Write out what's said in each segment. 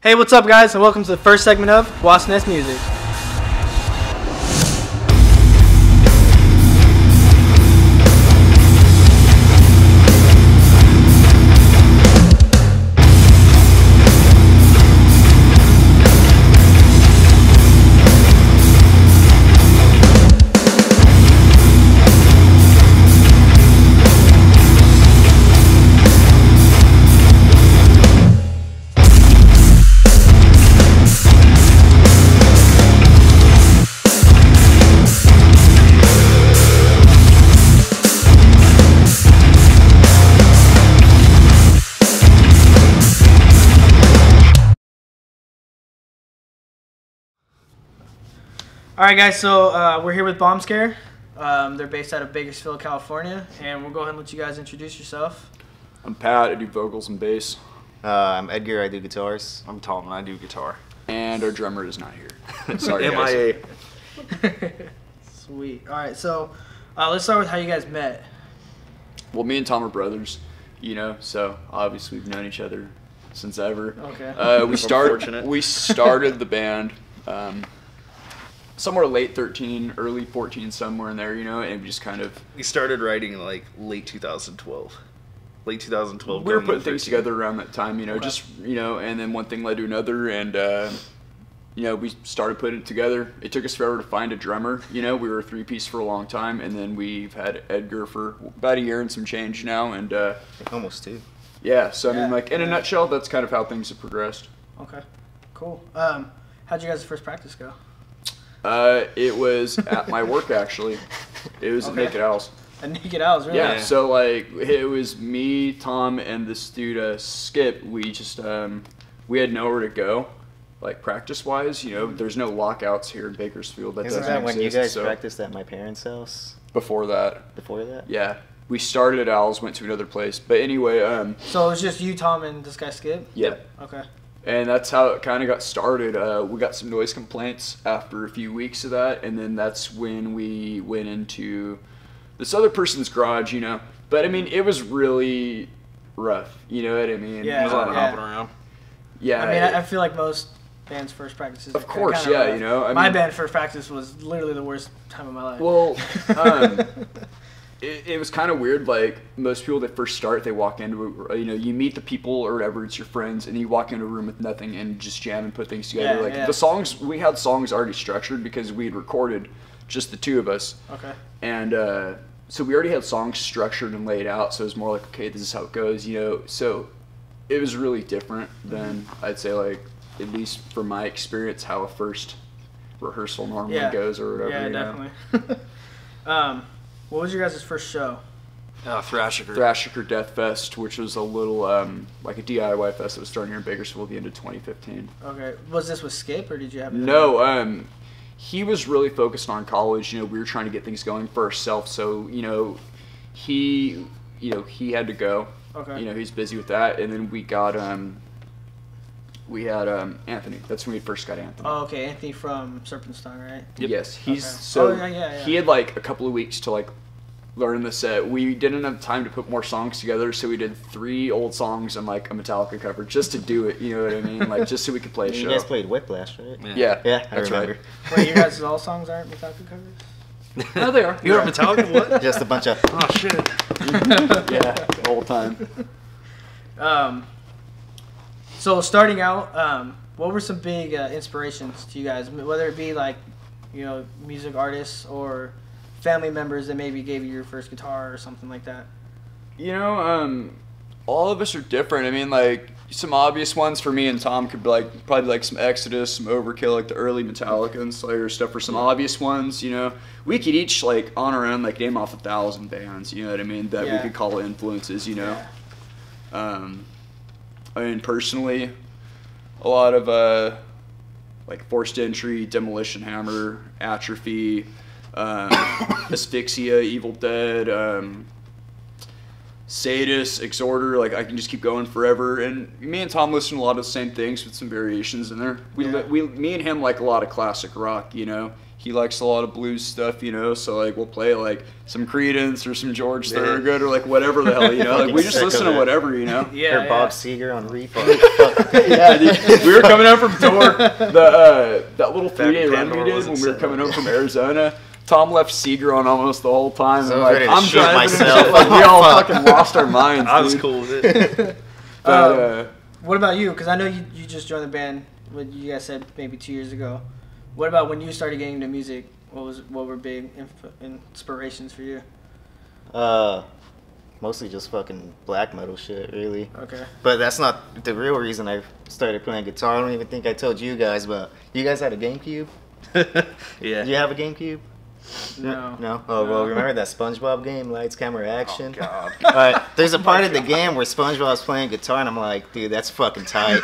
Hey, what's up, guys, and welcome to the first segment of Wasp Nest Music. Alright, guys, so we're here with Bombscare. They're based out of Bakersfield, California, and we'll go ahead and let you guys introduce yourself. I'm Pat, I do vocals and bass. I'm Edgar, I do guitars. I'm Tom, and I do guitar. And our drummer is not here. Sorry, MIA. Sweet. Alright, so let's start with how you guys met. Well, me and Tom are brothers, you know, so obviously we've known each other since ever. Okay. We started the band somewhere late 13, early 14, somewhere in there, you know, and we just kind of... We started writing in like late 2012. Late 2012. We were putting things together around that time, you know, Okay. just, you know, and then one thing led to another, and, you know, we started putting it together. It took us forever to find a drummer, you know, we were a three-piece for a long time, and then we've had Edgar for about a year and some change now, and, Almost two. yeah, so I mean, Yeah. like, in a nutshell, that's kind of how things have progressed. Okay, cool. How'd you guys' first practice go? It was at my work, actually. It was Okay. at Naked Owls. At Naked Owls, really? Yeah, so, like, it was me, Tom, and this dude, Skip. We just, we had nowhere to go, like, practice-wise. You know, there's no lockouts here in Bakersfield. That Isn't doesn't that when you exist, guys so practiced at my parents' house? before that, Before that? yeah. We started at Owls, went to another place. But anyway, So it was just you, Tom, and this guy Skip? yeah. Okay. And that's how it kind of got started. We got some noise complaints after a few weeks of that, and then that's when we went into this other person's garage, you know. But I mean, it was really rough, you know what I mean? Yeah, There's a lot of yeah. hopping around. Yeah. I mean, I feel like most bands' first practices Of are course, kinda yeah, rough. you know, I my mean- band's first practice was literally the worst time of my life. Well, it was kind of weird. Like, most people that first start, they walk into, you know, you meet the people or whatever, it's your friends, and you walk into a room with nothing and just jam and put things together. Yeah, Like, yeah. the songs, we had songs already structured because we had recorded just the two of us. Okay. And so we already had songs structured and laid out, so it was more like, okay, this is how it goes, you know. So it was really different than, I'd say, like, at least from my experience, how a first rehearsal normally Yeah. goes or whatever. Yeah, you know? definitely. What was your guys' first show? Thrashiker Death Fest, which was a little, like a DIY fest that was starting here in Bakersfield at the end of 2015. Okay. Was this with Skip, or did you have... No, he was really focused on college. You know, we were trying to get things going for ourselves, so, you know, he had to go. Okay. You know, he's busy with that, and then we got, we had Anthony. That's when we first got Anthony. Oh, okay. Anthony from Serpentine, right? Yep. Yes, he's Okay. so Oh, yeah. he had like a couple of weeks to like learn the set. We didn't have time to put more songs together, so we did 3 old songs and like a Metallica cover just to do it. You know what I mean? Like, just so we could play a show. You guys played Whiplash, right? Yeah, Yeah, I that's remember. right. Wait, your guys' all songs aren't Metallica covers? No, they are. You were Metallica? What? Just a bunch of... Oh, shit. Yeah, the whole time. So starting out, what were some big inspirations to you guys? Whether it be like, you know, music artists or family members that maybe gave you your first guitar or something like that. You know, all of us are different. I mean, like, some obvious ones for me and Tom could be like probably like some Exodus, some Overkill, like the early Metallica and Slayer stuff. For some obvious ones, you know, we could each like on our own like name off 1,000 bands. You know what I mean? That we Yeah. could call influences. You know, Yeah. I mean personally, a lot of like Forced Entry, Demolition Hammer, Atrophy, Asphyxia, Evil Dead. Sadist, Exhorter, like I can just keep going forever. And me and Tom listen to a lot of the same things with some variations in there. Me and him like a lot of classic rock, you know. he likes a lot of blues stuff, you know. So like we'll play like some Creedence or some George Thorogood or like whatever the hell, you know. Like we just listen to whatever, you know. Yeah, Or Bob Seger on replay. Yeah, dude, we were coming home from tour. That little 3-day run we Pandora did wasn't when we were set coming up. home from Arizona. Tom left Seeger on almost the whole time. So And I was like, ready to I'm shoot driving myself. and shit, like we all Fuck. fucking lost our minds. I was dude. cool with it. But, What about you? Because I know you just joined the band. What you guys said maybe 2 years ago. What about when you started getting into music? What were big inspirations for you? Mostly just fucking black metal shit, really. Okay. But that's not the real reason I started playing guitar. I don't even think I told you guys, but you guys had a GameCube? Yeah. Do you have a GameCube? No. No? Oh, well, remember that SpongeBob game, Lights, Camera, Action? Oh, God. Alright, there's a part of the game where SpongeBob's playing guitar, and I'm like, dude, that's fucking tight.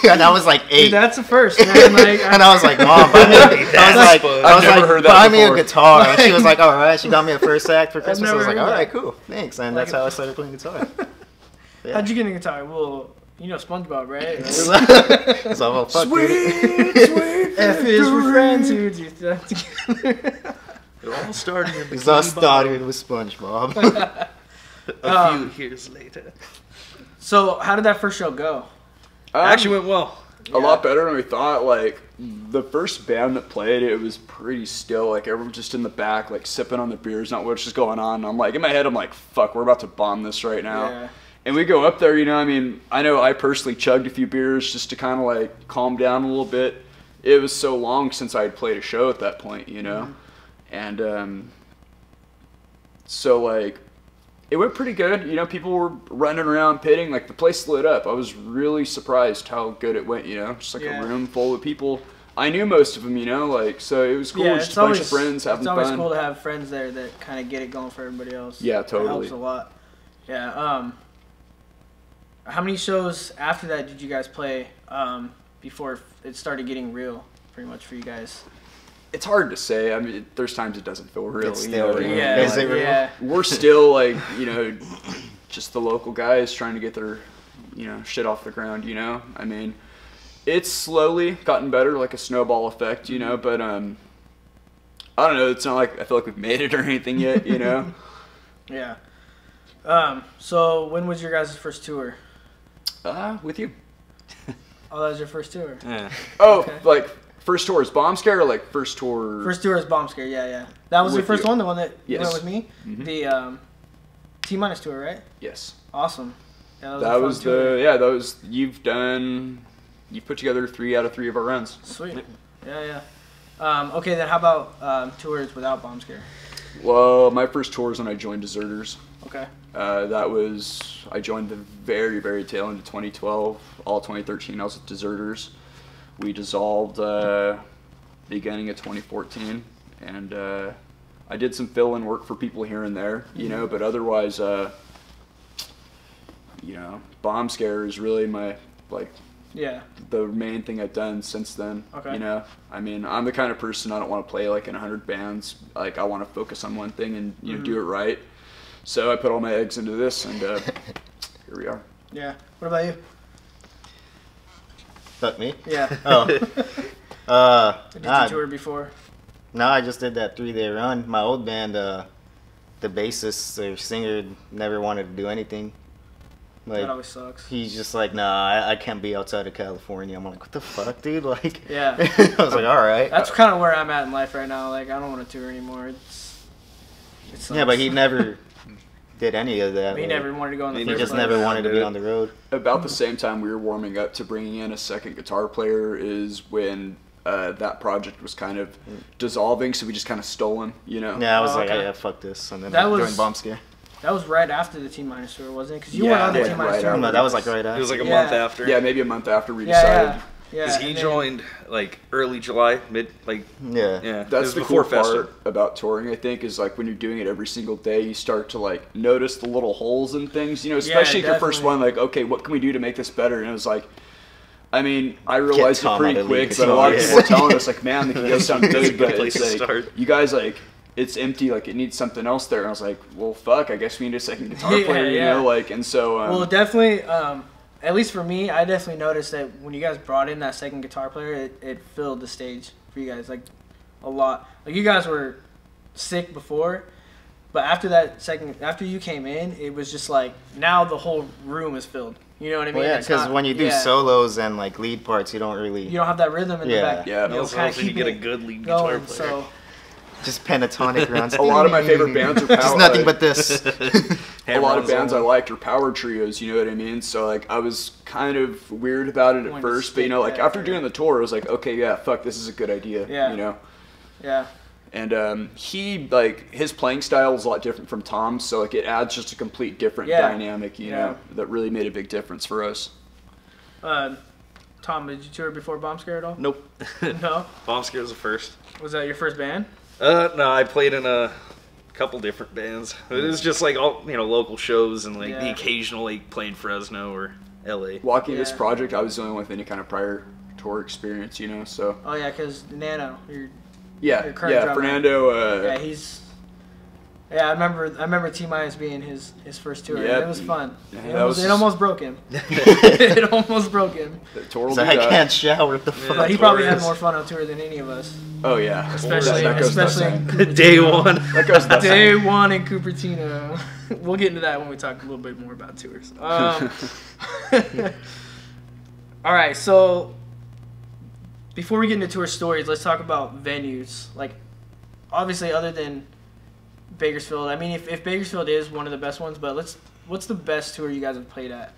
And I was like 8. Dude, that's the first, man. Like, And I was like, Mom, buy me That's fun. I've never heard that buy me a before. guitar. And she was like, all right. She got me a first act for Christmas. I never was like, heard all that. right, cool. Thanks. And Like that's how I started playing guitar. Yeah. How'd you get into guitar? Well, you know SpongeBob, right? So, well, fuck, Sweet, dude. sweet F is for friends who do stuff together. It all started in It's all Bikini started with SpongeBob. Bottom a few years later. So, how did that first show go? Actually went well. a lot better than we thought. Like the first band that played, it was pretty still. Like everyone was just in the back, like sipping on the beers, not much is going on. I'm like, in my head, I'm like, fuck, we're about to bomb this right now. Yeah. And we go up there, you know, I mean, I know I personally chugged a few beers just to kind of like calm down a little bit. It was so long since I had played a show at that point, you know. Mm-hmm. And so like it went pretty good, you know. People were running around pitting, like the place lit up. I was really surprised how good it went, you know, just like Yeah. a room full of people. I knew most of them, you know, like, so it was cool. Yeah, Just it's a bunch always of friends having It's always fun. cool to have friends there that kind of get it going for everybody else. Yeah, It totally. helps a lot. Yeah. How many shows after that did you guys play before it started getting real, pretty much for you guys? It's hard to say. I mean, there's times it doesn't feel real. It's you still know? real. Yeah. Is it real? Yeah. We're still like, you know, just the local guys trying to get their, you know, shit off the ground, you know? I mean, it's slowly gotten better, like a snowball effect, you know, but I don't know, it's not like I feel like we've made it or anything yet, you know? Yeah. So when was your guys' first tour? With you. Oh, that was your first tour. Yeah. Oh, Okay. like first tour is Bombscare or like first tour? First tour is Bombscare. Yeah. That was your With first you. one, the one that you Yes. went with me. Mhm. The T-minus tour, right? Yes. Awesome. Yeah, That a fun was tour. that was, you've put together 3 out of 3 of our runs. Sweet. Yeah. Okay, then how about tours without Bombscare? Well, my first tour was when I joined Deserters. Okay. I joined the very, very tail end of 2012. All 2013, I was at Deserters. We dissolved beginning of 2014, and I did some fill-in work for people here and there, you know, but otherwise, you know, Bombscare is really my, like, Yeah. the main thing I've done since then. Okay. You know, I mean, I'm the kind of person, I don't want to play like in 100 bands. Like, I want to focus on one thing and, you know, do it right. So I put all my eggs into this, and here we are. Yeah. What about you? Fuck me? Yeah. Oh. Did Nah, you tour before? no, I just did that 3-day run. My old band, the bassist or singer never wanted to do anything. Like, That always sucks. he's just like, nah, I can't be outside of California. I'm like, what the fuck, dude? Like, Yeah. I was like, all right. That's kind of where I'm at in life right now. Like, I don't want to tour anymore. It sucks. Yeah, but he never did any of that. He like, never wanted to go on the He first just place. never wanted to be on the road. About the same time we were warming up to bringing in a second guitar player is when that project was kind of dissolving, so we just kind of stole him, you know? Yeah, I was Oh, like, okay. yeah, fuck this. And then That I was- joined Bombscare. That was right after the T-minus tour, wasn't it? Because you Yeah, weren't on the yeah, T-minus right tour. after. No, that was like right after. It was like a Yeah. month after. Yeah, maybe a month after we Yeah, decided. yeah. Because he and then- joined like early July, yeah. It That's was the before cool Festa. part about touring, I think, is like when you're doing it every single day, you start to like notice the little holes in things, you know, especially if your first definitely. one, like, okay, what can we do to make this better? And it was like, I mean, I realized it Tom pretty out of the quick, league but a lot of guitar. people were telling us, like, man, the guys sound That's a good, good but place it's to like, start. you guys, like, it's empty, like, it needs something else there. And I was like, well, fuck, I guess we need a second guitar Yeah, player, you yeah. know, like, and so, Well, definitely, at least for me, I definitely noticed that when you guys brought in that second guitar player, it filled the stage for you guys. Like, a lot. Like you guys were sick before, but after you came in, it was just like now the whole room is filled. You know what I mean? Well, yeah, It's because not- when you do solos and like lead parts, you don't really you don't have that rhythm in the back. Yeah. You know, Also kind of helps when you keeping get a it good lead guitar going. player. So just pentatonic runs. A lot of my favorite bands are power. Just nothing but this. A lot of bands I liked are power trios, you know what I mean? So like I was kind of weird about it at When first, you but you know, like stick after that, doing the tour, I was like, okay, yeah, fuck, this is a good idea. Yeah. You know? yeah, And he like his playing style is a lot different from Tom's, so like it adds just a complete different Yeah. dynamic, you Yeah. know, that really made a big difference for us. Tom, did you tour before Bombscare at all? Nope. No. Bombscare was the first. Was that your first band? No, I played in a couple different bands. It was just like all local shows and like the Yeah. occasional like playing Fresno or LA. Walking this Yeah. project, I was the only one with any kind of prior tour experience, you know, so Oh yeah, because Nano, your yeah, current yeah, drummer. Fernando. yeah, he's. Yeah, I remember T Minus being his first tour. Yep. It was fun. Yeah, it, that almost, was it just- almost broke him. It almost broke him. The tour will So do I that. can't shower. What the fuck? But he That's probably what it had is. more fun on tour than any of us. Oh yeah, Especially- that goes without saying. Day one. That goes without Day saying. one in Cupertino. We'll get into that when we talk a little bit more about tours. All right, so before we get into tour stories, let's talk about venues. Like, obviously, other than Bakersfield, I mean, if Bakersfield is one of the best ones, but what's the best tour you guys have played at?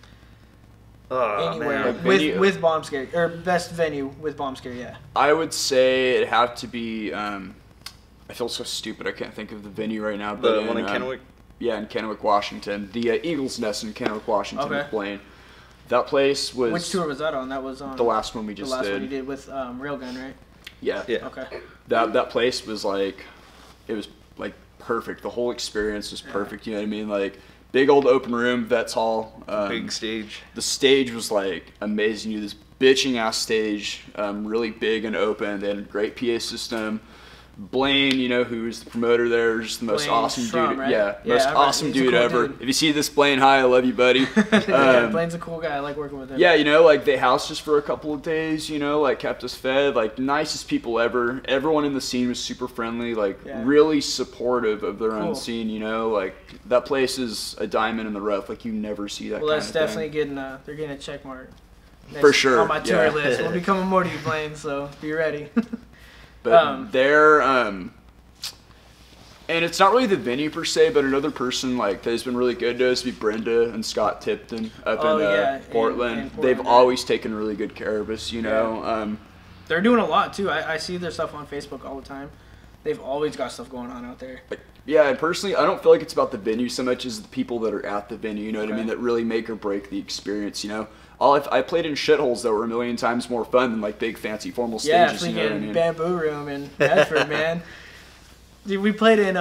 Oh, Anywhere man. Like venue- with Bombscare, or best venue with Bombscare, yeah. I would say it'd have to be. I feel so stupid. I can't think of the venue right now. But The one in Kennewick. Yeah, in Kennewick, Washington. The Eagles Nest in Kennewick, Washington. Okay. Was playing. That place was Which tour was that on? That was on the last one we the just last did. one you did with Railgun, right? Yeah. Yeah. Okay. That place was like, it was like perfect. The whole experience was perfect. You know what I mean? Like big old open room, Vets Hall. Big stage. The stage was like amazing. You had this bitching ass stage, really big and open. They had a great PA system. Blaine, you know, who's the promoter there, is the most Blaine awesome Schrum, dude. right? Yeah, Yeah, most I've heard- awesome he's a dude cool ever. dude. If you see this, Blaine, hi, I love you, buddy. Yeah, Blaine's a cool guy. I like working with him. Yeah, you know, like they housed us for a couple of days, you know, like kept us fed, like nicest people ever. Everyone in the scene was super friendly, like Yeah. really supportive of their Cool. own scene, you know, like that place is a diamond in the rough. Like you never see that Well, kind that's of definitely thing. getting they're getting a check mark. For sure, On my tour yeah. list. We'll be coming more to you, Blaine, so be ready. But they're and it's not really the venue per se, but another person like that has been really good to us would be Brenda and Scott Tipton up Oh, in, yeah, Portland. in Portland, They've yeah. always taken really good care of us, you know. They're doing a lot too. I see their stuff on Facebook all the time. They've always got stuff going on out there. Like, yeah, and personally, I don't feel like it's about the venue so much as the people that are at the venue, you know what I Okay. mean, that really make or break the experience, you know. I played in shitholes that were a million times more fun than like big fancy formal Yeah, stages, you know what I freaking mean? Bamboo Room in Bedford, man. Dude, we played in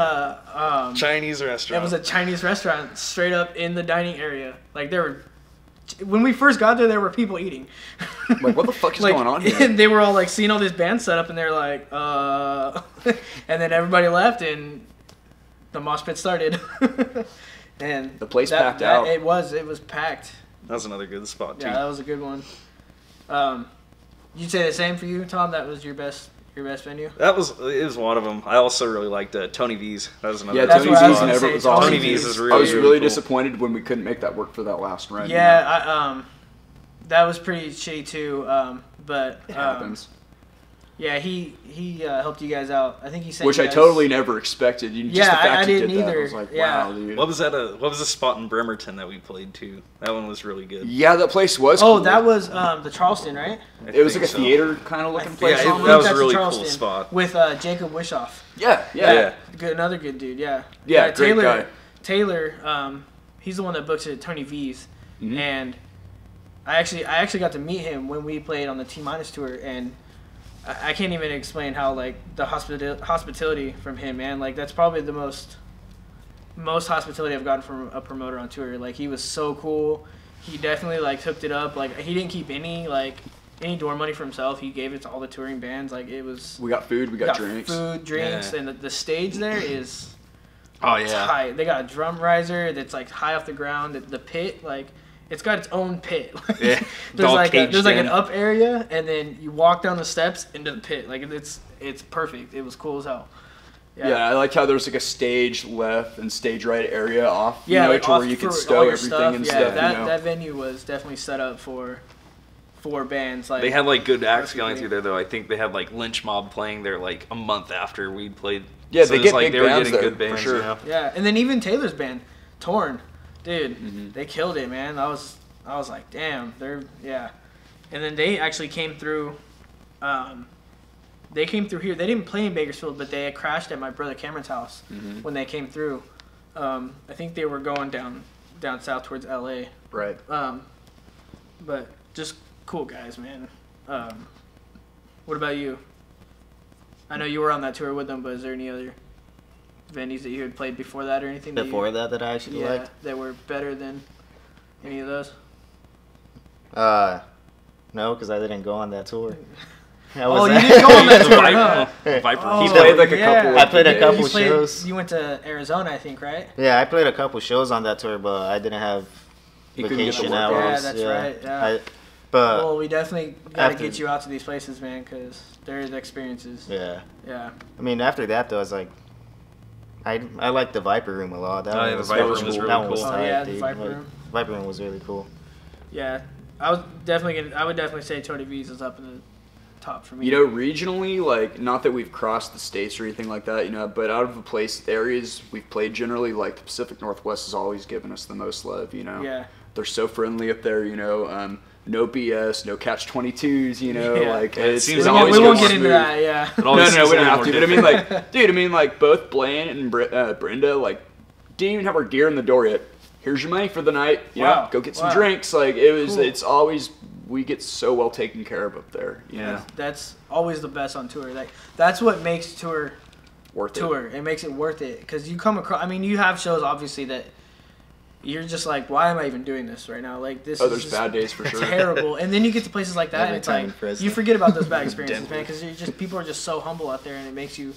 Chinese it restaurant. was a Chinese restaurant straight up in the dining area. Like when we first got there were people eating. Like, what the fuck is Like, going on here? And they were all like seeing all this band set up, and they're like, and then everybody left, and the mosh pit started. And The place packed out. It was packed. That was another good spot too. Yeah, that was a good one. You'd say the same for you, Tom? That was your best venue? It was one of them. I also really liked Tony V's. That was another. Yeah, That's Tony what I was V's gonna never say, was Tony awesome. Tony V's is I really, was really really cool. disappointed when we couldn't make that work for that last run. you know? Yeah, that was pretty shitty too. But It happens. yeah, he helped you guys out. I think he said Which you I guys- totally never expected. Just Yeah, the fact I he didn't did that, either. I was like, Yeah. wow, dude. What was that? What was the spot in Bremerton that we played to? That one was really good. Yeah, that place was Oh, cool. that was the Charleston, right? I It was think like a so. theater kind of looking I place. Yeah, think that that's was a in really cool Charleston spot. with Jacob Wishoff. Yeah. Yeah. Another good dude. Yeah. Yeah, great Taylor. guy. Taylor. He's the one that books it at Tony V's, Mhm. and I actually got to meet him when we played on the T Minus tour, and I can't even explain how like the hospitality from him, man. Like that's probably the most hospitality I've gotten from a promoter on tour. Like he was so cool. He definitely like hooked it up. Like he didn't keep any door money for himself. He gave it to all the touring bands. Like it was. We got food, we got drinks. Food, drinks, Yeah. and the stage there is Oh yeah. high. They got a drum riser that's like high off the ground. The pit, like it's got its own pit. Yeah, there's all like caged an in. up area, and then you walk down the steps into the pit. Like it's perfect. It was cool as hell. Yeah, I like how there's like a stage left and stage right area off. Yeah, you know, like to where off you can for stow all your everything stuff. and Yeah, stuff. that you know? that venue was definitely set up for bands. Like They had like good acts going through there though. I think they had like Lynch Mob playing there like a month after we played. Yeah, So they it's get like big they were bands getting there, good bands, for sure. you know? Yeah, and then even Taylor's band, Torn, dude, Mm-hmm. they killed it, man. I was like, damn, and then they actually came through. They came through here. They didn't play in Bakersfield, but they had crashed at my brother Cameron's house when they came through. I think they were going down south towards LA. Right. But just cool guys, man. What about you? I know you were on that tour with them, but is there any other venues that you had played before that or anything? Before that I actually liked? that were better than any of those? No, because I didn't go on that tour. Oh, you didn't go on that tour, huh? Viper. Oh, He played like a yeah. couple. I played a days. couple You played- shows. You went to Arizona, I think, right? Yeah, I played a couple shows on that tour, but I didn't have He couldn't get the vacation work hours. Yeah, that's right, yeah. But Well, we definitely got to after- get you out to these places, man, because they're the experiences. yeah, Yeah. I mean, after that though, I was like, I liked the Viper Room a lot. That Oh, one yeah, the was Viper cool. Room was That really one was cool. Oh, tight, yeah, the dude. Viper Like, Room. Viper Room was really cool. Yeah. I would definitely say Tony V's is up in the top for me. You know, regionally, like, not that we've crossed the states or anything like that, you know, but out of the areas we've played generally, like, the Pacific Northwest has always given us the most love, you know. Yeah. They're so friendly up there, you know. No BS, no catch-22s, you know. Yeah. Like, Yeah, it it's, seems it like we always won't goes get into smooth. that, yeah. It No, always we seems a don't little have to. more But I mean, different. like, dude, I mean, like, both Blaine and Brenda, like, didn't even have our gear in the door yet. Here's your money for the night. You Wow. know, go get some Wow. drinks. Like, Cool. it's always, we get so well taken care of up there. You know, That's always the best on tour. Like that's what makes tour. worth It makes it worth it because you come across. I mean, you have shows obviously that you're just like, why am I even doing this right now? Like this. Oh, is there's just bad days for sure. terrible. And then you get to places like that, Every and it's time like in Fresno. you forget about those bad experiences, Denver. man. Because people are just so humble out there, and it makes you.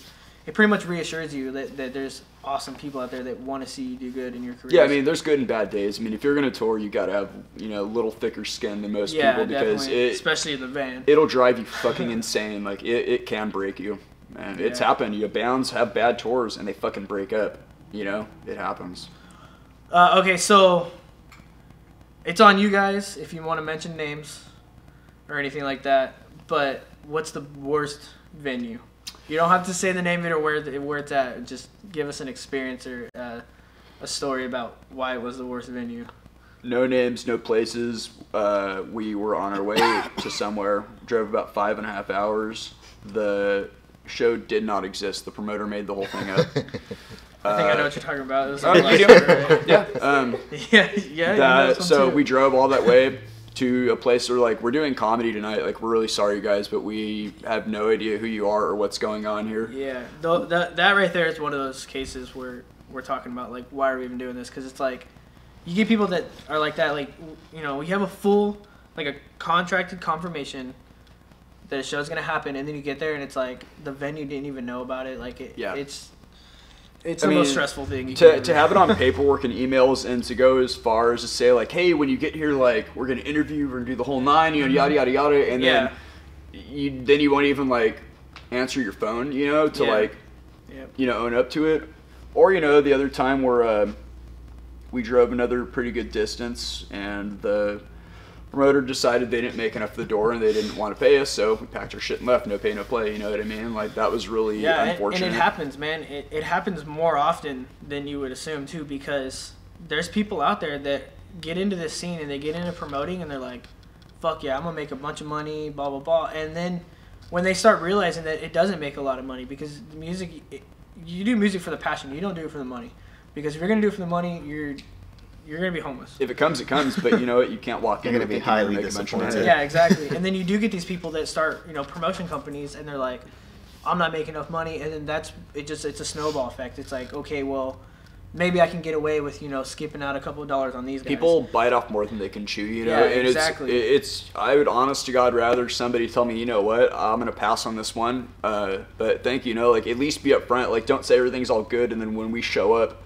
It pretty much reassures you that there's awesome people out there that want to see you do good in your career. Yeah, I mean, there's good and bad days. I mean, if you're gonna tour, you gotta have, you know, a little thicker skin than most yeah, people because definitely, especially in the van. it'll drive you fucking insane. Like, it can break you. And it's Yeah. happened. You know, bands have bad tours and they fucking break up. You know, it happens. Okay, so it's on you guys if you want to mention names or anything like that. But what's the worst venue? You don't have to say the name of it or where it's at. Just give us an experience or a story about why it was the worst venue. No names, no places. We were on our way to somewhere. Drove about 5.5 hours. The show did not exist. The promoter made the whole thing up. I think I know what you're talking about. It was Oh, on you last do? tour, right? Yeah. yeah. You know this one So too. we drove all that way to a place where, like, we're doing comedy tonight. Like, we're really sorry, guys, but we have no idea who you are or what's going on here. Yeah, that right there is one of those cases where we're talking about, like, why are we even doing this? Because it's like, you get people that are like that, like, you know, we have a full, like, a contracted confirmation that a show's going to happen, and then you get there and it's like, the venue didn't even know about it. Like, it's I the mean, most stressful thing you can To have it on paperwork and emails and to go as far as to say, like, hey, when you get here, like, we're going to interview, we're going to do the whole nine, you know, yada, yada, yada, and Yeah. then you won't even, like, answer your phone, you know, to, Yeah. like, Yep. you know, own up to it. Or, you know, the other time where we drove another pretty good distance and the promoter decided they didn't make enough for the door and they didn't want to pay us, so we packed our shit and left. No pay, no play, you know what I mean? Like, that was really unfortunate. And it happens, man. It happens more often than you would assume, too, because there's people out there that get into this scene and they get into promoting and they're like, fuck yeah, I'm going to make a bunch of money, blah, blah, blah. And then when they start realizing that it doesn't make a lot of money because the music, you do music for the passion. You don't do it for the money. Because if you're going to do it for the money, you're going to be homeless. If it comes, it comes, but you know what? You can't walk in. You're gonna be thinking you're highly gonna make a bunch of money. disappointed. Yeah, exactly. And then you do get these people that start, you know, promotion companies, and they're like, I'm not making enough money, and then it's a snowball effect. It's like, okay, well, maybe I can get away with, you know, skipping out a couple of dollars on these guys. People bite off more than they can chew, you know. Yeah, and exactly. It's I would honest to God rather somebody tell me, you know what, I'm gonna pass on this one. But thank you, you know, like at least be upfront. Like, don't say everything's all good, and then when we show up,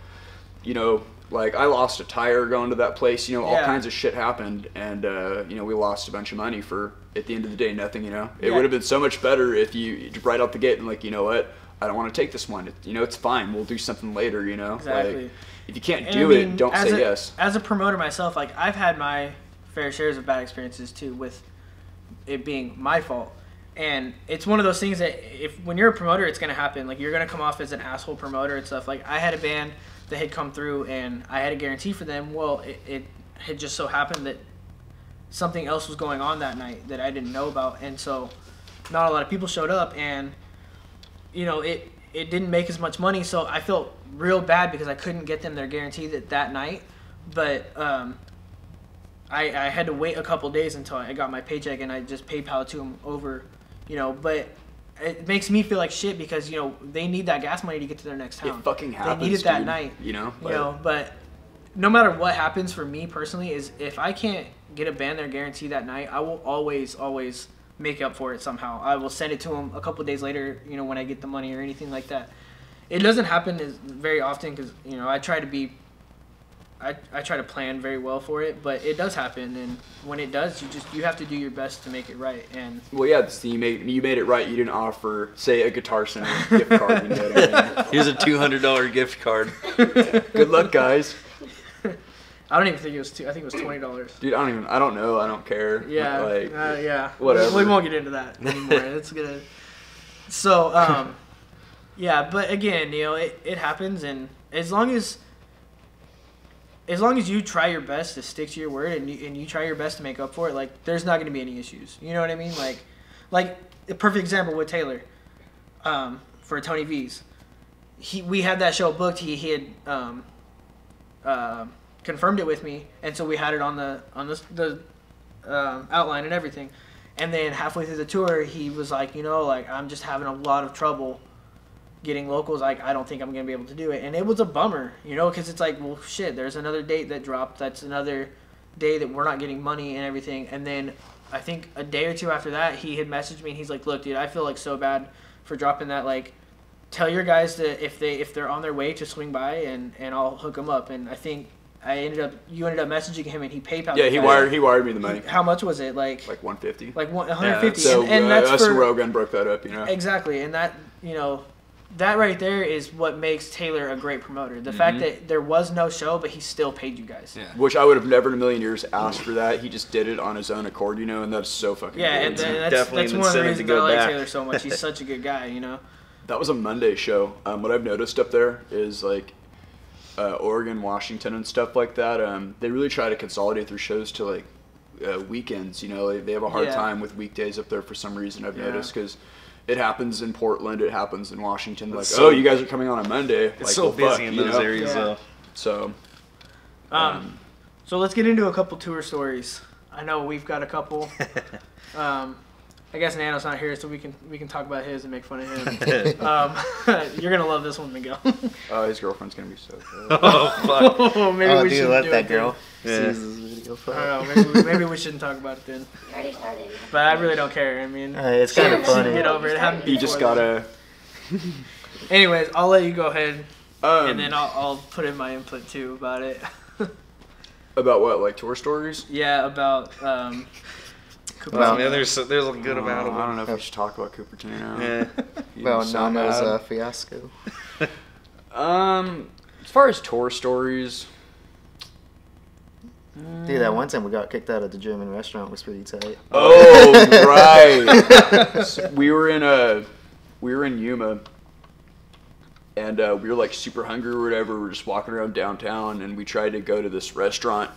you know, Like, I lost a tire going to that place, you know, all Yeah. kinds of shit happened, and, you know, we lost a bunch of money for, at the end of the day, nothing, you know? It Yeah. would have been so much better if you, right out the gate, and like, you know what, I don't want to take this one. You know, it's fine. We'll do something later, you know? Exactly. Like, if you can't And do I mean, it, don't as say a, yes. As a promoter myself, like I've had my fair shares of bad experiences too, with it being my fault. And it's one of those things that when you're a promoter, it's gonna happen. Like you're gonna come off as an asshole promoter and stuff. Like I had a band that had come through, and I had a guarantee for them. Well, it had just so happened that something else was going on that night that I didn't know about, and so not a lot of people showed up, and you know it didn't make as much money. So I felt real bad because I couldn't get them their guarantee that night. But I had to wait a couple days until I got my paycheck, and I just PayPal to them over, you know. But it makes me feel like shit because, you know, they need that gas money to get to their next town. It fucking happens, They need it that dude, night. you know? You know, but no matter what happens for me personally is if I can't get a band their guarantee that night, I will always make up for it somehow. I will send it to them a couple days later, you know, when I get the money or anything like that. It doesn't happen very often because, you know, I try to plan very well for it, but it does happen, and when it does, you have to do your best to make it right. And Well, yeah, you made it right. You didn't offer, say, a Guitar Center gift card. You know what I mean? Here's a $200 gift card. Good luck, guys. I don't even think it was I think it was $20. Dude, I don't know. I don't care. Yeah, Like, yeah. whatever. We won't get into that anymore. It's gonna. So, yeah, but again, you know, it happens, and as long as you try your best to stick to your word and you try your best to make up for it, like there's not gonna be any issues. You know what I mean? Like a perfect example with Taylor, for Tony V's. We had that show booked. He had confirmed it with me, and so we had it on the outline and everything. And then halfway through the tour, he was like, you know, like I'm just having a lot of trouble getting locals. Like I don't think I'm gonna be able to do it, and it was a bummer, you know, because it's like, well, shit, there's another date that dropped. That's another day that we're not getting money and everything. And then I think a day or two after that, he had messaged me, and he's like, look, dude, I feel like so bad for dropping that. Like, tell your guys that if they're on their way to swing by, and I'll hook them up. And I think you ended up messaging him, and he PayPal. yeah, he wired me the money. How much was it? Like 150. Like 150. So and that's us for and Rogan broke that up, you know. Exactly, and that, you know, that right there is what makes Taylor a great promoter. The fact that there was no show, but he still paid you guys. Yeah. Which I would have never in a million years asked for that. He just did it on his own accord, you know, and that's so fucking Yeah, cool. and Definitely that's an one of the incentive to reasons go I like back. Taylor so much. He's such a good guy, you know. That was a Monday show. What I've noticed up there is like Oregon, Washington, and stuff like that. They really try to consolidate their shows to like weekends. You know, they have a hard Yeah. time with weekdays up there for some reason. I've Yeah. noticed because it happens in Portland, it happens in Washington. Like, It's so- oh, you guys are coming on a Monday. It's like, so well, busy fuck, in you those know? areas, Yeah. though. So, So let's get into a couple tour stories. I know we've got a couple. I guess Nano's not here, so we can talk about his and make fun of him. You're gonna love this one, Miguel. his girlfriend's gonna be so good. Oh, fuck. Maybe Oh, we dude, should let do that it girl Yeah. sees this video. Then. I don't know. Maybe we shouldn't talk about it then. You already started. But I really don't care. I mean, It's kind of funny. get over it. It happened You just before, gotta. Anyways, I'll let you go ahead, Um, and then I'll put in my input too about it. about what, like tour stories? Yeah, about Cooper. Well, Man, there's a good amount of I don't them. know if we should talk about Cupertino now. Yeah. You Well, sound Nano's bad. fiasco. As far as tour stories, Dude, that one time we got kicked out of the German restaurant was pretty tight. oh right, So we were in Yuma, and we were like super hungry or whatever. We were just walking around downtown, and we tried to go to this restaurant,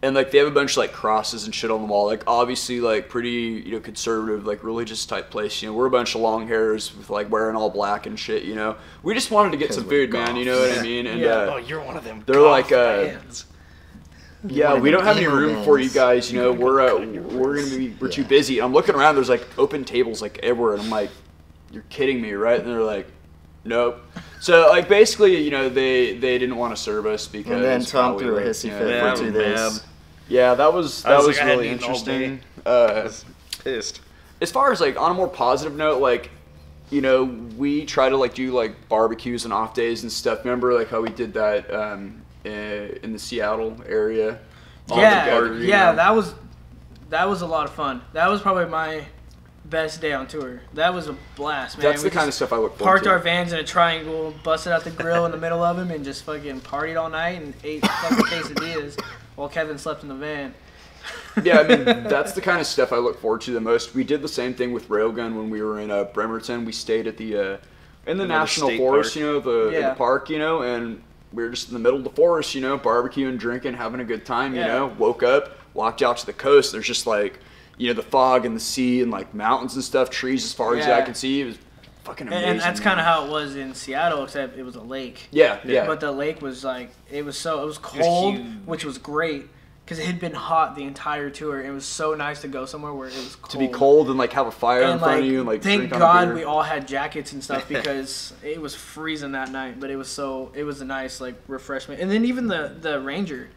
and like they have a bunch of like crosses and shit on the wall, like obviously like pretty, you know, conservative, like religious type place. You know, we're a bunch of long hairs with like wearing all black and shit. You know, we just wanted to get some food, man. You know what I mean? And Yeah. Oh, you're one of them. They're like, bands. yeah, we don't have any room for you guys. You know, we're too busy. And I'm looking around. There's like open tables like everywhere, and I'm like, you're kidding me, right? And they're like, nope. So like basically, you know, they didn't want to serve us because. And then Tom probably, threw a like, hissy you know, fit Yeah, for I 2 was days. mad. Yeah, that was I was was like, I hadn't really eaten all interesting. I was pissed. As far as like on a more positive note, like, you know, we try to like do like barbecues and off days and stuff. Remember like how we did that in the Seattle area. Yeah, that was a lot of fun. That was probably my best day on tour. That was a blast, man. That's the kind of stuff I look forward parked to. our vans in a triangle, busted out the grill in the middle of them, and just fucking partied all night and ate fucking quesadillas while Kevin slept in the van. Yeah, I mean, that's the kind of stuff I look forward to the most. We did the same thing with Railgun when we were in Bremerton. We stayed at the in the national forest, park. you know, in the park, you know, and we were just in the middle of the forest, you know, barbecuing, drinking, having a good time, you know. Woke up, walked out to the coast. There's just like, you know, the fog and the sea and like mountains and stuff, trees as far as I can see. It was fucking amazing. And that's kind of how it was in Seattle, except it was a lake. Yeah. But the lake was like, it was cold, which was great. Because it had been hot the entire tour. It was so nice to go somewhere where it was cold. To be cold and like have a fire in front of you and like thank drink on a God beer. we all had jackets and stuff because it was freezing that night. But it was a nice like refreshment. And then even the ranger,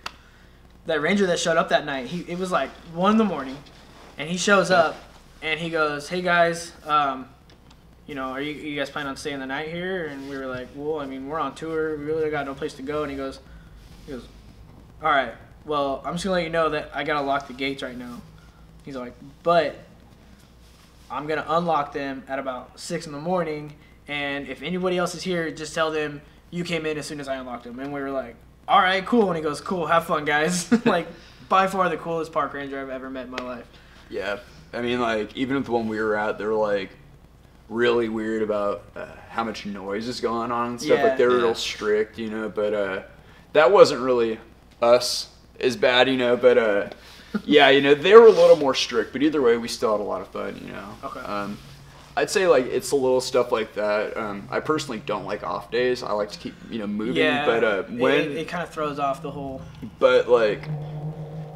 that showed up that night. It was like 1 a.m. and he shows up and he goes, "Hey guys, you know, are you guys planning on staying the night here?" And we were like, "Well, I mean, we're on tour. We really got no place to go." And he goes, "All right. Well, I'm just going to let you know that I got to lock the gates right now." He's like, "But I'm going to unlock them at about 6 a.m. And if anybody else is here, just tell them you came in as soon as I unlocked them." And we were like, "All right, cool." And he goes, "Cool, have fun, guys." Like, by far the coolest park ranger I've ever met in my life. Yeah. I mean, like, even with the one we were at, they were, like, really weird about how much noise is going on and stuff. Like, they were real strict, you know. But that wasn't really us. Is bad, you know, but yeah, you know, they were a little more strict, but either way, we still had a lot of fun, you know. Okay. I'd say, like, it's the little stuff like that. I personally don't like off days. I like to keep, you know, moving, but when... It kind of throws off the whole... But, like,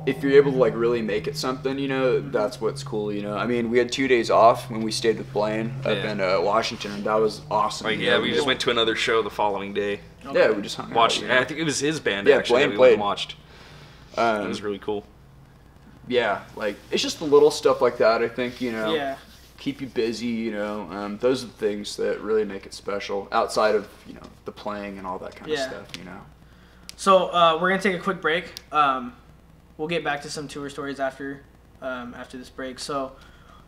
if you're able to, like, really make it something, you know, that's what's cool, you know. I mean, we had 2 days off when we stayed with Blaine up in Washington, and that was awesome. Like, yeah, we just went to another show the following day. Okay. Yeah, we just hung Watched, out, you know. I think it was his band, Yeah, actually, Blaine that we played. went and watched. It was really cool. Yeah, like, it's just the little stuff like that, I think, you know. Yeah. Keep you busy, you know. Those are the things that really make it special, outside of, you know, the playing and all that kind of stuff, you know. So we're gonna take a quick break. We'll get back to some tour stories after this break. So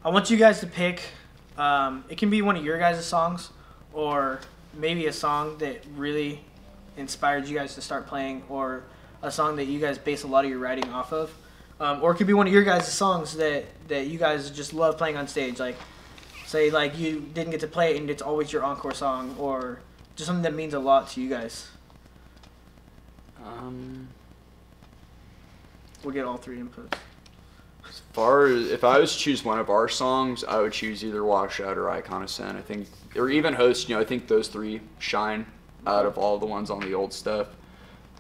I want you guys to pick. It can be one of your guys' songs, or maybe a song that really inspired you guys to start playing, or a song that you guys base a lot of your writing off of. Or it could be one of your guys' songs that you guys just love playing on stage. Like, say, like, you didn't get to play it and it's always your encore song, or just something that means a lot to you guys. We'll get all three inputs. As far as, if I was to choose one of our songs, I would choose either Washout or Icon of Sin. I think, or even Host, you know, I think those three shine out of all the ones on the old stuff.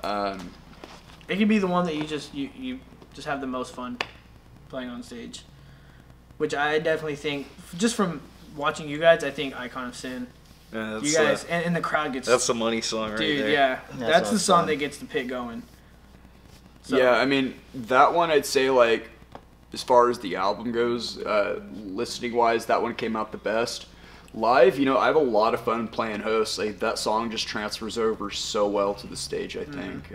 It can be the one that you just have the most fun playing on stage, which I definitely think, just from watching you guys, I think Icon of Sin. Yeah, You guys and the crowd gets. That's the money song right dude, there. yeah, that's the song fun. that gets the pit going. So, Yeah, I mean, that one I'd say, like, as far as the album goes, listening wise, that one came out the best. Live, you know, I have a lot of fun playing Host. Like, that song just transfers over so well to the stage, I think.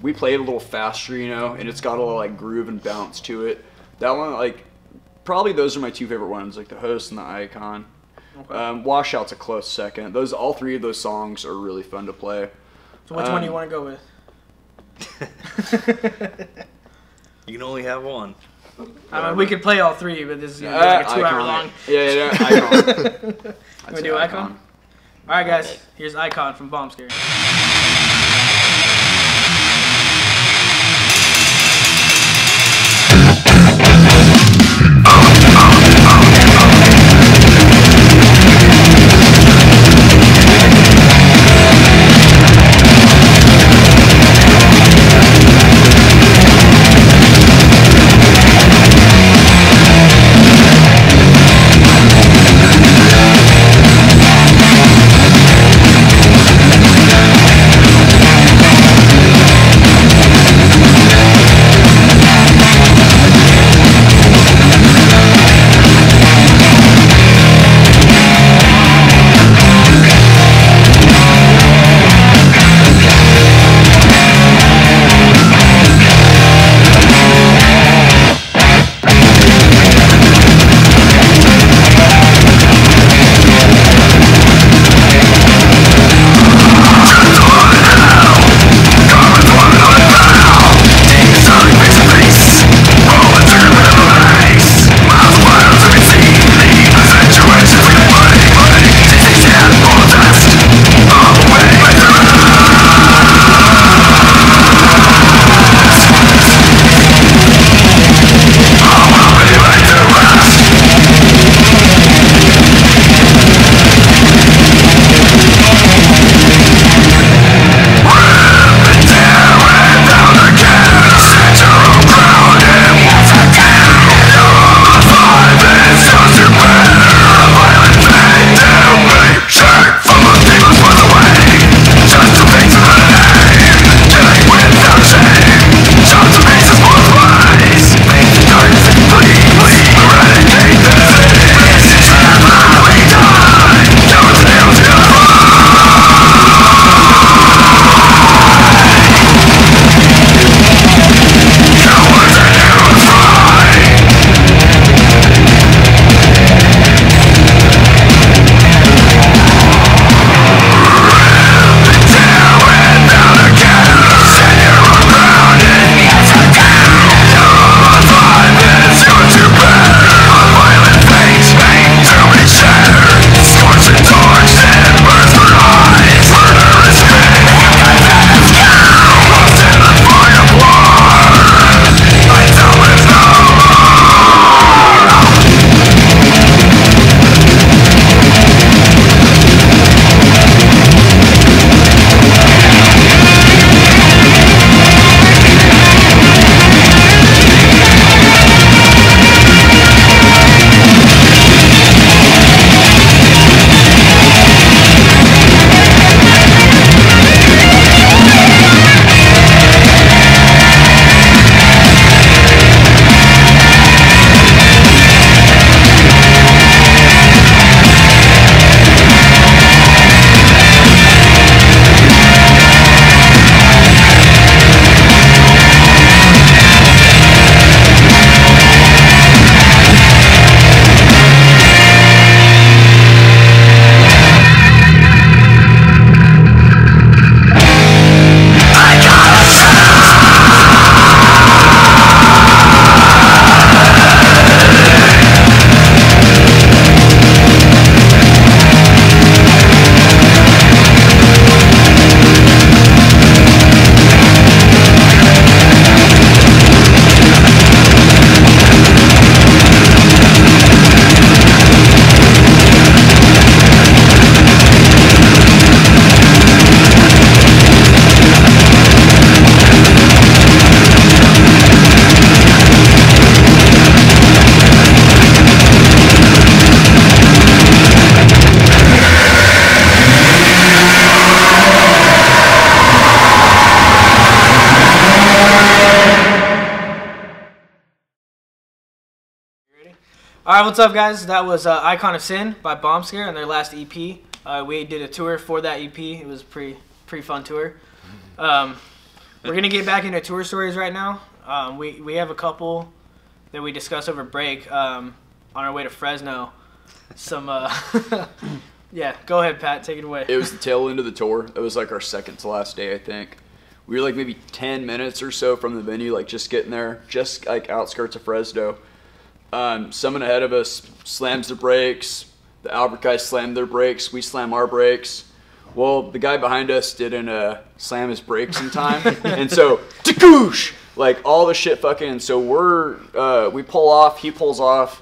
We played a little faster, you know, and it's got a little, like, groove and bounce to it. That one, like, probably those are my two favorite ones, like the Host and the Icon. Okay. Washout's a close second. All three of those songs are really fun to play. So which one do you want to go with? You can only have one. I mean, we could play all three, but this is gonna be like a 2 hour long. Yeah, Icon. You wanna do Icon? All right, guys. Here's Icon from Bombscare. All right, what's up, guys? That was Icon of Sin by Bombscare and their last EP. We did a tour for that EP. It was a pretty fun tour. We're gonna get back into tour stories right now. We have a couple that we discussed over break on our way to Fresno. Some yeah. Go ahead, Pat. Take it away. It was the tail end of the tour. It was like our second to last day, I think. We were like maybe 10 minutes or so from the venue, like just getting there, just like outskirts of Fresno. Someone ahead of us slams the brakes. The Albert guys slammed their brakes. We slam our brakes. Well, the guy behind us didn't slam his brakes in time, and so takoosh, like all the shit fucking. And so we pull off. He pulls off.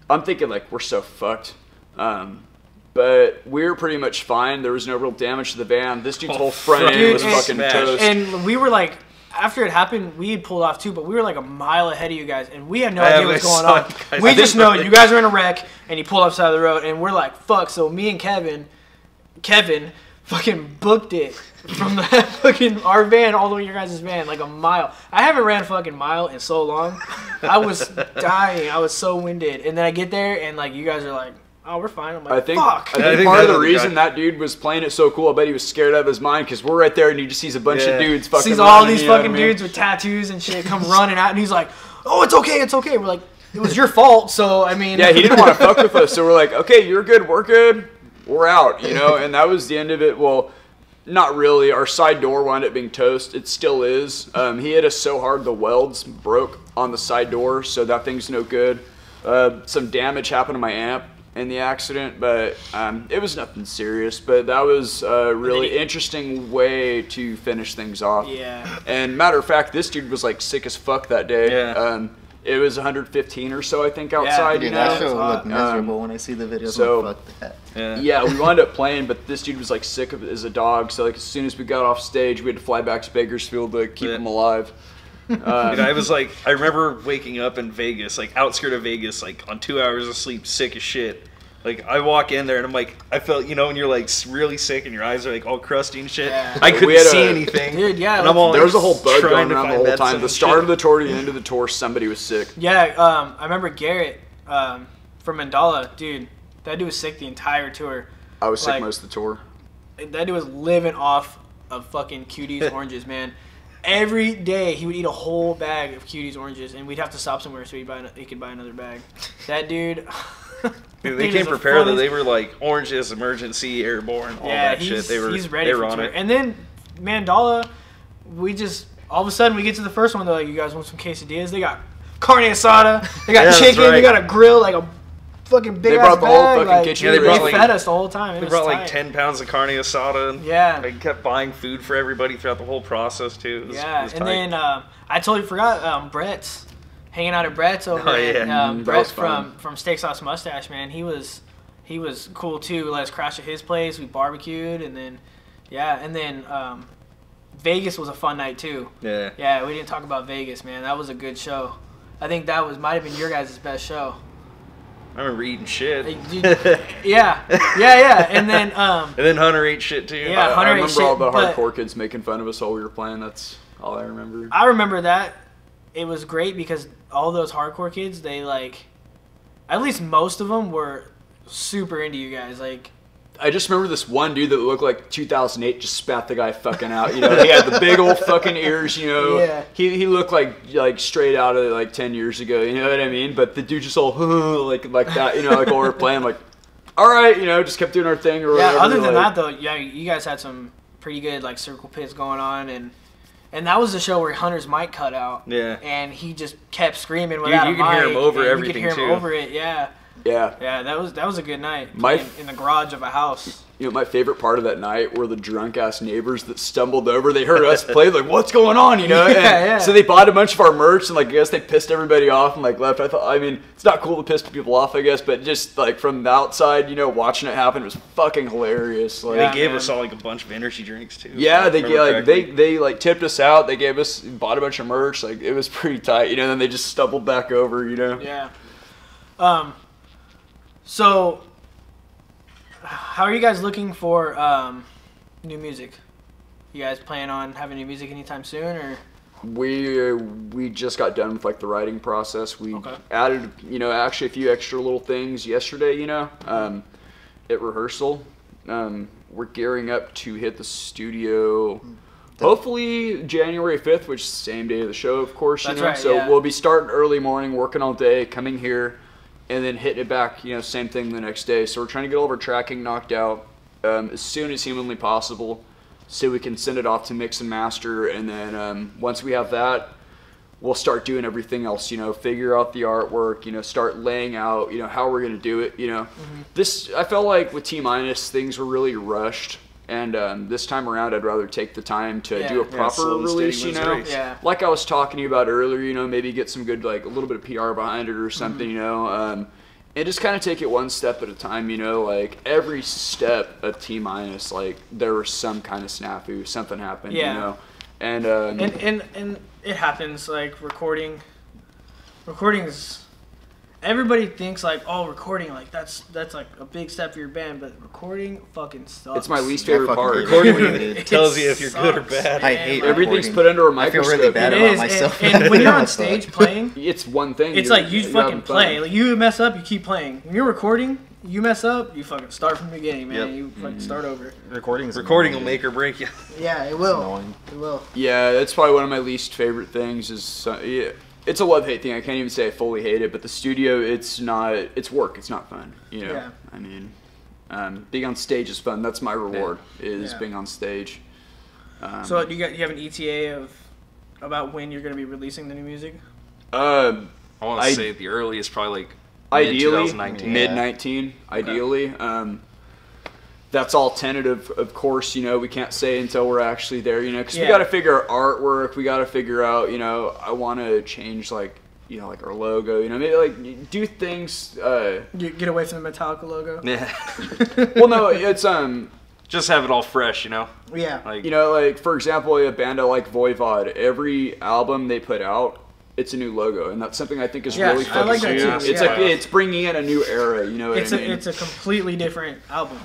I'm thinking like we're so fucked. But we were pretty much fine. There was no real damage to the van. This dude's whole front end was fucking toast. And we were like, after it happened, we had pulled off too, but we were like a mile ahead of you guys, and we had no idea what's going on. We just know you guys are in a wreck, and you pulled off the side of the road, and we're like, fuck. So me and Kevin fucking booked it from the fucking our van all the way to your guys' van, like a mile. I haven't ran a fucking mile in so long. I was dying. I was so winded. And then I get there, and like you guys are like, oh, we're fine. I'm like, fuck. I think part of the reason that dude was playing it so cool, I bet he was scared out of his mind because we're right there and he just sees a bunch of dudes fucking sees all these fucking dudes with tattoos and shit come running out, and he's like, oh, it's okay, it's okay. We're like, it was your fault, so I mean. Yeah, he didn't want to fuck with us, so we're like, okay, you're good, we're good, we're out, you know, and that was the end of it. Well, not really. Our side door wound up being toast. It still is. He hit us so hard the welds broke on the side door, so that thing's no good. Some damage happened to my amp in the accident, but it was nothing serious. But that was a really interesting way to finish things off. Yeah. And matter of fact, this dude was like sick as fuck that day. Yeah. It was 115 or so, I think, outside. Dude, you know, that show looked miserable when I see the videos. So, fuck that. Yeah, we wound up playing, but this dude was like sick of it as a dog. So like as soon as we got off stage, we had to fly back to Bakersfield to keep him alive. Dude, I was like, I remember waking up in Vegas, like outskirt of Vegas, like on 2 hours of sleep, sick as shit. Like I walk in there and I'm like, I felt, you know, when you're like really sick and your eyes are like all crusty and shit. Yeah. I couldn't see anything. Dude, yeah. And I'm all, there was a whole bug going around the whole time. The start shit. of the tour to the end of the tour, somebody was sick. Yeah, I remember Garrett from Mandala, dude. That dude was sick the entire tour. I was sick most of the tour. That dude was living off of fucking Cuties oranges, man. Every day he would eat a whole bag of Cuties oranges, and we'd have to stop somewhere so he could buy another bag. That dude. Dude, they came prepared. They were like oranges, emergency, airborne, all that shit. He's ready for on it. And then Mandala, we just all of a sudden we get to the first one. They're like, "You guys want some quesadillas?" They got carne asada. They got chicken. They got a grill, like a fucking big. They brought the whole fucking kitchen. Yeah, they fed us the whole time. They brought like 10 pounds of carne asada. And they kept buying food for everybody throughout the whole process too. It was and then I totally forgot Brett's. Hanging out at Brett's over at Brett from Steak Sauce Mustache, man. He was cool too. Let us crash at his place. We barbecued, and then Vegas was a fun night too. Yeah, we didn't talk about Vegas, man. That was a good show. I think that might have been your guys' best show. I remember eating shit. Yeah. And then Hunter ate shit too. Yeah, Hunter I remember ate shit, all the hardcore kids making fun of us while we were playing. That's all I remember. I remember that. It was great because all those hardcore kids, they like, at least most of them were super into you guys. Like, I just remember this one dude that looked like 2008 just spat the guy fucking out. You know, he had the big old fucking ears. You know, he looked like straight out of like 10 years ago. You know what I mean? But the dude just all like that. You know, like while we were playing, like, all right, you know, just kept doing our thing or whatever. Yeah. Other than that, though, you guys had some pretty good like circle pits going on And that was the show where Hunter's mic cut out. Yeah. And he just kept screaming without a mic. You could hear him over everything, You could hear him over it, yeah. Yeah. Yeah, that was a good night. In the garage of a house. You know, my favorite part of that night were the drunk-ass neighbors that stumbled over. They heard us play, like, what's going on, you know? Yeah. So they bought a bunch of our merch, and, like, I guess they pissed everybody off and, like, left. I mean, it's not cool to piss people off, I guess, but just, like, from the outside, you know, watching it happen, it was fucking hilarious. Like, they gave us all, like, a bunch of energy drinks, too. Yeah, they tipped us out. They bought a bunch of merch. Like, it was pretty tight, you know, and then they just stumbled back over, you know? Yeah. So, how are you guys looking for new music? You guys plan on having new music anytime soon, or? We just got done with like the writing process. We Okay. added, actually a few extra little things yesterday, at rehearsal. We're gearing up to hit the studio hopefully January 5th, which is the same day of the show, of course. That's right, So yeah. we'll be starting early morning, working all day, coming here, and then hitting it back, same thing the next day. So we're trying to get all of our tracking knocked out as soon as humanly possible, so we can send it off to mix and master. And then once we have that, we'll start doing everything else, figure out the artwork, start laying out, how we're going to do it, This, I felt like with T-Minus, things were really rushed. And this time around, I'd rather take the time to do a proper slow and steady release, wins the race. Yeah. Like I was talking to you about earlier, maybe get some good, like a little bit of PR behind it or something, and just kind of take it one step at a time, like every step of T-Minus, like there was some kind of snafu, something happened, Yeah. And And it happens, like recording is, everybody thinks like, oh, recording, like that's like a big step for your band, but recording fucking sucks. it's my least I favorite fucking part. hate Recording recording. It tells you if you're good or sucks, bad. I man. hate Like, everything's recording. put under a I feel microscope. really bad It about is, myself. and when you're on But- stage playing, It's one thing. it's you're- like you you're fucking having fun. play. Like you mess up, you keep playing. When you're recording, you mess up, you fucking start from the beginning, man. Yep. You fucking start over. Recording Recording will make or break you. Yeah, it It's will. annoying. It will. Yeah, that's probably one of my least favorite things. Yeah, it's a love-hate thing. I can't even say I fully hate it, but the studio, it's work. It's not fun. Yeah. I mean, being on stage is fun. That's my reward, is Yeah. being on stage. So you have an ETA about when you're gonna be releasing the new music? I want I- to say the earliest, probably like Ideally, mid-2019. mid-19. Ideally, that's all tentative, of course. We can't say until we're actually there. Because we Yeah. got to figure out artwork. We got to figure out. I want to change like our logo. Maybe like do things. You get away from the Metallica logo. Yeah. Well, no, it's Just have it all fresh, Yeah. Like, like for example, a band like Voivod. Every album they put out, it's a new logo, and that's something I think is Yeah, really I fucking like that cool. too, It's yeah. like it's bringing in a new era. You know what It's I mean? it's a completely different album.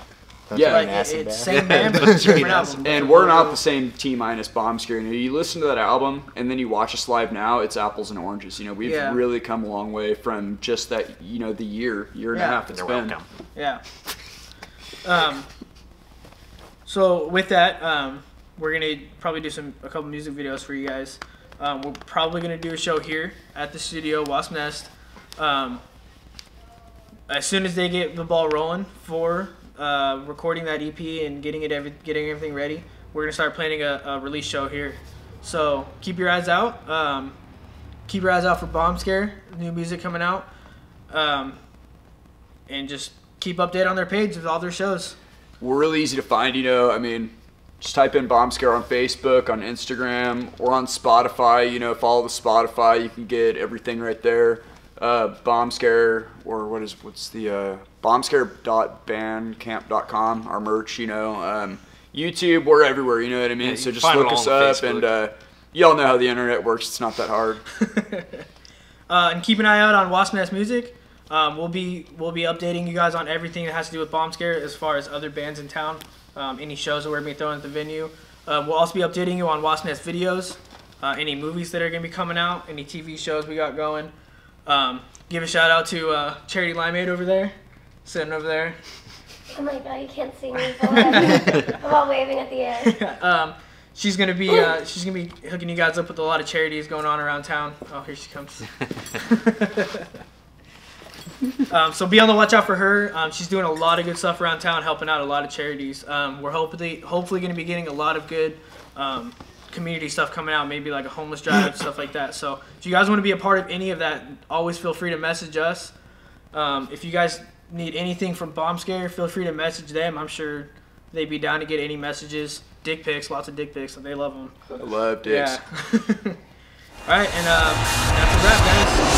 Don't Yeah. you Like mean acid it's bath? same band, but Don't you different mean acid album. And we're not the same T-Minus Bombscare. You listen to that album, and then you watch us live now, it's apples and oranges. We've Yeah. really come a long way from just that, the year and a Yeah. half it's You're been. welcome. Yeah. So with that, we're gonna probably do a couple music videos for you guys. We're probably gonna do a show here at the studio, Wasp Nest. As soon as they get the ball rolling for recording that EP and getting everything ready, we're gonna start planning a release show here. So keep your eyes out. Keep your eyes out for Bombscare, new music coming out, and just keep updated on their page with all their shows. We're really easy to find, just type in Bombscare on Facebook, on Instagram, or on Spotify. Follow the Spotify. You can get everything right there. Bombscare, or what's the bombscare.bandcamp.com, our merch, YouTube, we're everywhere, you know what I mean? Yeah, so you just can find look it us all on up, Facebook. and y'all know how the internet works. It's not that hard. And keep an eye out on Wasp Nest Music. We'll be updating you guys on everything that has to do with Bombscare, as far as other bands in town, any shows that we're gonna be throwing at the venue. We'll also be updating you on Wasp Nest videos, any movies that are gonna be coming out, any TV shows we got going. Give a shout out to Charity Limeade over there, sitting over there. Oh my god, you can't see me. Go ahead. I'm all waving at the end. She's gonna be hooking you guys up with a lot of charities going on around town. Oh, here she comes. So be on the watch out for her. She's doing a lot of good stuff around town, helping out a lot of charities. We're hopefully going to be getting a lot of good community stuff coming out, maybe like a homeless drive, stuff like that. So if you guys want to be a part of any of that, always feel free to message us. If you guys need anything from Bombscare, feel free to message them. I'm sure they'd be down to get any messages. Dick pics, lots of dick pics, so they love them. I love dicks. Yeah. All right, and that's a wrap, guys.